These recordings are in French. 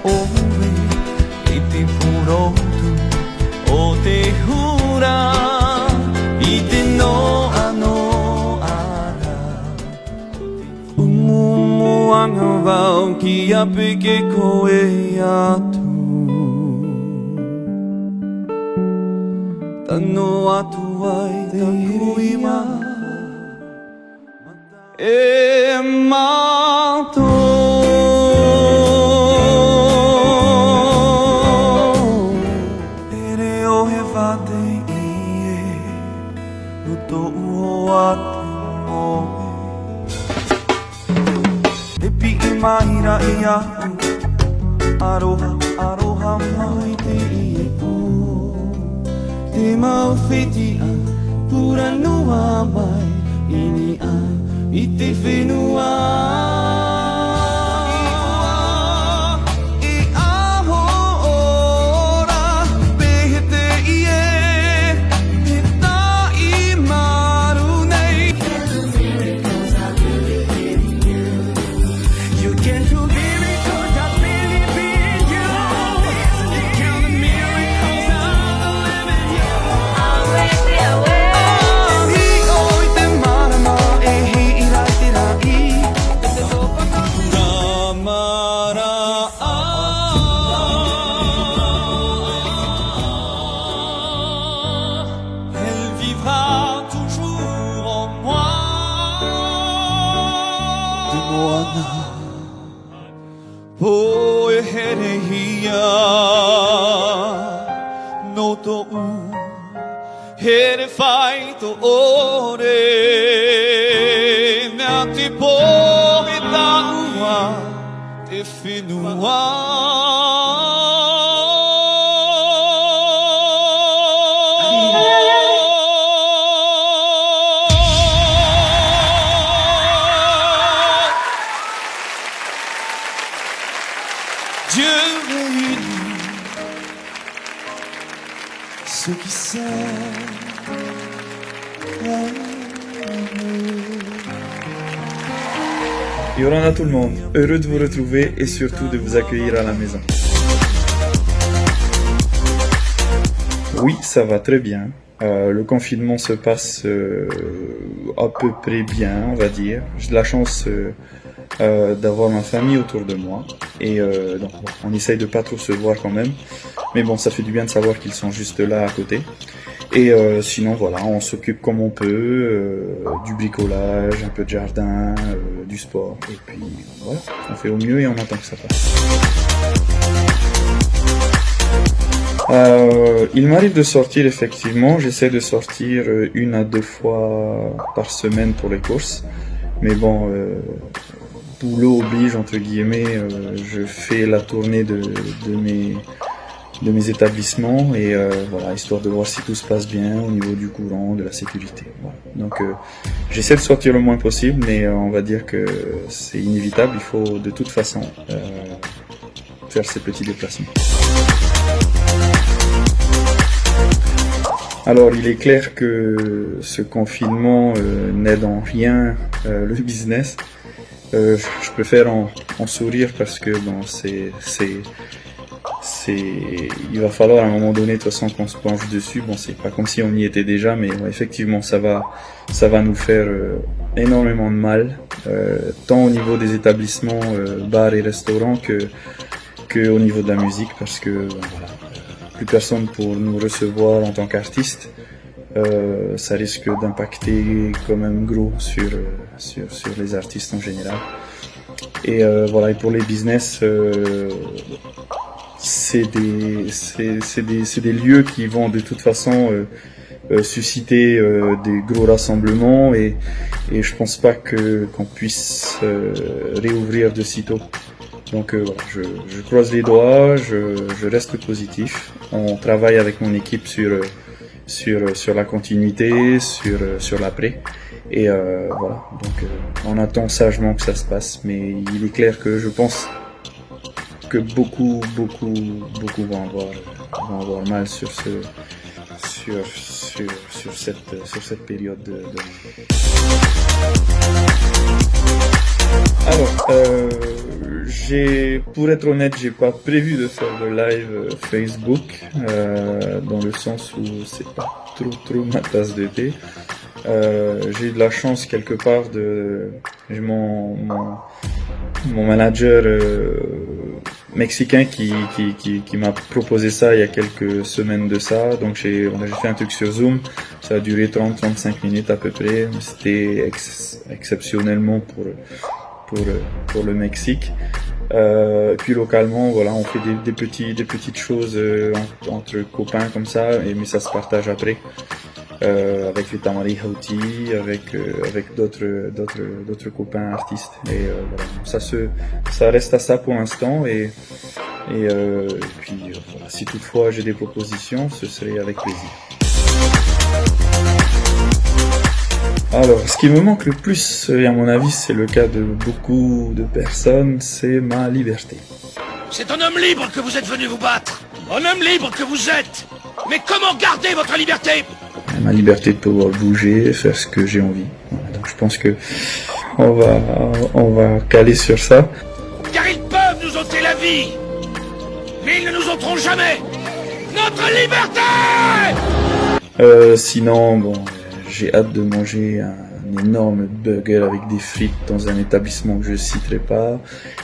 oe I te porotu o te hura I te noa ara Umuanga wau ki ape ke koe atu Tano atu ai te huima E mato Ere o he wate I e Nuto uho ate moe Te pi I mahira I aku Aroha, aroha mai te I e pū Te mau whiti a Pura noa mai Ini a I te whenua I aho ora Pehe te ie Te tai maru nei You can do miracles, I believe in you You count the miracles, I'm living you Po e here hia no to u here whai to ore Mea te po e taua te whenua Dieu réunit ceux qui s'aiment. Yorana tout le monde, heureux de vous retrouver et surtout de vous accueillir à la maison. Oui, ça va très bien. Le confinement se passe à peu près bien, on va dire. J'ai de la chance d'avoir ma famille autour de moi et donc on essaye de pas trop se voir quand même, mais bon, ça fait du bien de savoir qu'ils sont juste là à côté. Et sinon voilà, on s'occupe comme on peut, du bricolage, un peu de jardin, du sport, et puis voilà, on fait au mieux et on attend que ça passe. Il m'arrive de sortir effectivement, j'essaie de sortir 1 à 2 fois par semaine pour les courses, mais bon, boulot oblige entre guillemets, je fais la tournée de mes établissements et voilà, histoire de voir si tout se passe bien au niveau du courant, de la sécurité. Voilà. Donc j'essaie de sortir le moins possible, mais on va dire que c'est inévitable, il faut de toute façon faire ces petits déplacements. Alors il est clair que ce confinement n'aide en rien le business. Je préfère en sourire parce que bon, il va falloir à un moment donné de toute façon qu'on se penche dessus. Bon, c'est pas comme si on y était déjà, mais ouais, effectivement ça va nous faire énormément de mal, tant au niveau des établissements bars et restaurants que au niveau de la musique, parce que voilà, plus personne pour nous recevoir en tant qu'artistes. Ça risque d'impacter quand même gros sur les artistes en général. Et voilà, et pour les business, c'est des lieux qui vont de toute façon susciter des gros rassemblements et je pense pas qu'on puisse réouvrir de sitôt. Donc voilà, je croise les doigts, je reste positif. On travaille avec mon équipe sur la continuité, sur l'après. Et voilà, donc on attend sagement que ça se passe, mais il est clair que je pense que beaucoup vont avoir mal sur cette période de Alors, pour être honnête, j'ai pas prévu de faire de live Facebook, dans le sens où c'est pas trop ma tasse de thé. J'ai eu de la chance quelque part j'ai mon manager mexicain qui m'a proposé ça il y a quelques semaines de ça. Donc j'ai fait un truc sur Zoom. Ça a duré 30-35 minutes à peu près. C'était exceptionnellement pour le Mexique. Puis localement, voilà, on fait des petites choses entre copains comme ça, mais ça se partage après. Avec les Tamari Houti, avec d'autres copains artistes. Et voilà, ça reste à ça pour l'instant. Et puis voilà, si toutefois j'ai des propositions, ce serait avec plaisir. Alors, ce qui me manque le plus, et à mon avis c'est le cas de beaucoup de personnes, c'est ma liberté. C'est un homme libre que vous êtes venu vous battre. Un homme libre que vous êtes. Mais comment garder votre liberté? Ma liberté de pouvoir bouger et faire ce que j'ai envie. Voilà, donc je pense que on va caler sur ça. Car ils peuvent nous ôter la vie, mais ils ne nous ôteront jamais notre liberté. Sinon, bon, j'ai hâte de manger un énorme burger avec des frites dans un établissement que je citerai pas.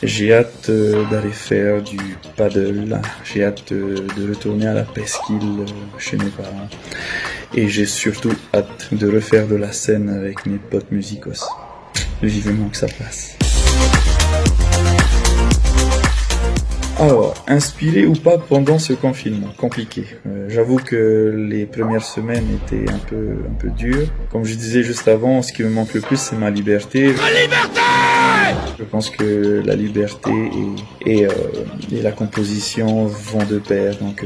J'ai hâte d'aller faire du paddle. J'ai hâte de retourner à la presqu'île chez mes parents. Et j'ai surtout hâte de refaire de la scène avec mes potes musicos. Vivement que ça passe. Alors, inspiré ou pas pendant ce confinement, compliqué. J'avoue que les premières semaines étaient un peu dures. Comme je disais juste avant, ce qui me manque le plus, c'est ma liberté. Ma liberté! Je pense que la liberté et la composition vont de pair. Donc,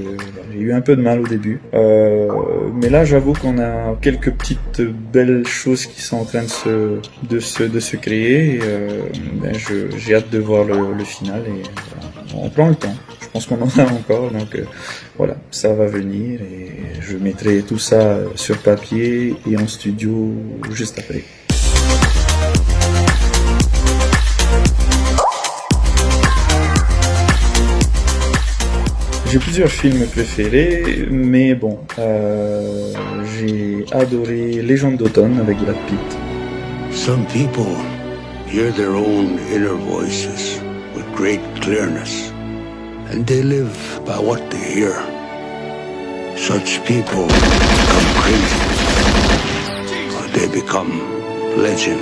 j'ai eu un peu de mal au début. Mais là, j'avoue qu'on a quelques petites belles choses qui sont en train de se créer. Et, j'ai hâte de voir le final. Et on prend le temps. Je pense qu'on en a encore. Donc, voilà, ça va venir. Et je mettrai tout ça sur papier et en studio juste après. J'ai plusieurs films préférés, mais bon, j'ai adoré Légende d'automne avec Brad Pitt. Some people hear their own inner voices with great clearness, and they live by what they hear. Such people become crazy, or they become legend.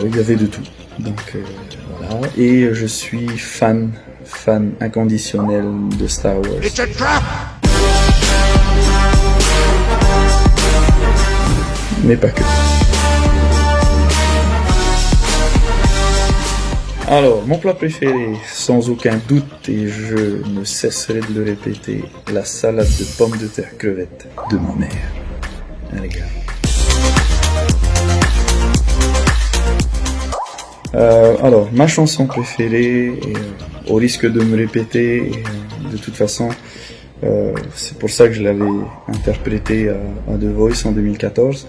Il y avait de tout, donc voilà. Et je suis fan inconditionnel de Star Wars. It's a trap! Mais pas que. Alors, mon plat préféré, sans aucun doute, et je ne cesserai de le répéter, la salade de pommes de terre crevettes de ma mère. Un régal. Alors, ma chanson préférée, et, au risque de me répéter, et, de toute façon, c'est pour ça que je l'avais interprétée à The Voice en 2014,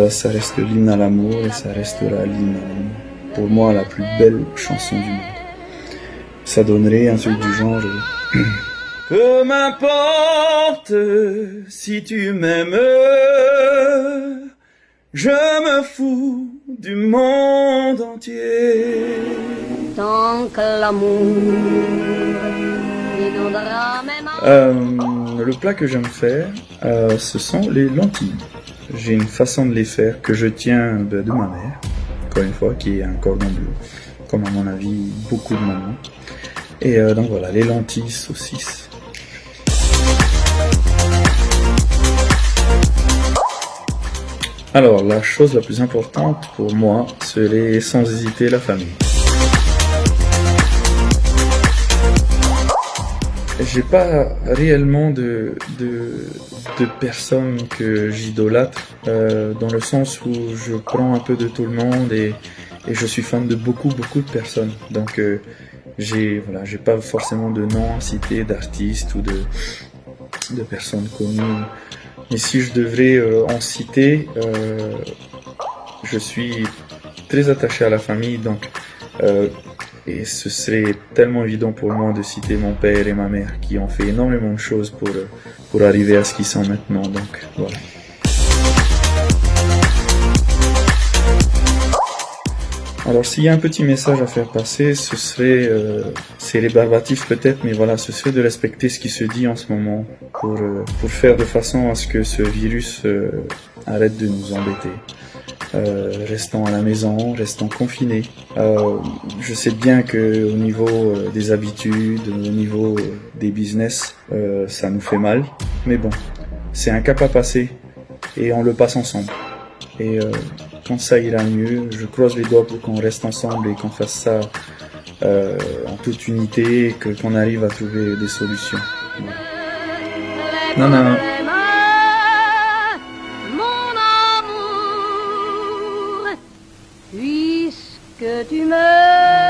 ça reste l'hymne à l'amour et ça restera l'hymne à l'amour. Pour moi, la plus belle chanson du monde. Ça donnerait un truc du genre... Peu m'importe si tu m'aimes, je me fous du monde entier. Tant que l'amour inondera mes mains. Le plat que j'aime faire, ce sont les lentilles. J'ai une façon de les faire que je tiens de ma mère, encore une fois, qui est un cordon bleu, comme à mon avis beaucoup de mamans. Et donc voilà, les lentilles saucisses. Alors, la chose la plus importante pour moi serait sans hésiter la famille. J'ai pas réellement de personnes que j'idolâtre, dans le sens où je prends un peu de tout le monde et je suis fan de beaucoup de personnes. Donc j'ai pas forcément de nom à citer, d'artistes ou de personnes connues. Mais si je devrais en citer, je suis très attaché à la famille, donc et ce serait tellement évident pour moi de citer mon père et ma mère qui ont fait énormément de choses pour arriver à ce qu'ils sont maintenant. Donc voilà. Alors s'il y a un petit message à faire passer, ce serait, c'est rébarbatif peut-être, mais voilà, ce serait de respecter ce qui se dit en ce moment pour faire de façon à ce que ce virus arrête de nous embêter. Restons à la maison, restons confinés. Je sais bien que au niveau des habitudes, au niveau des business, ça nous fait mal, mais bon, c'est un cap à passer et on le passe ensemble. Et quand ça ira mieux, je croise les doigts pour qu'on reste ensemble et qu'on fasse ça en toute unité et qu'on arrive à trouver des solutions. Non, non, non. Mon amour, puisque tu me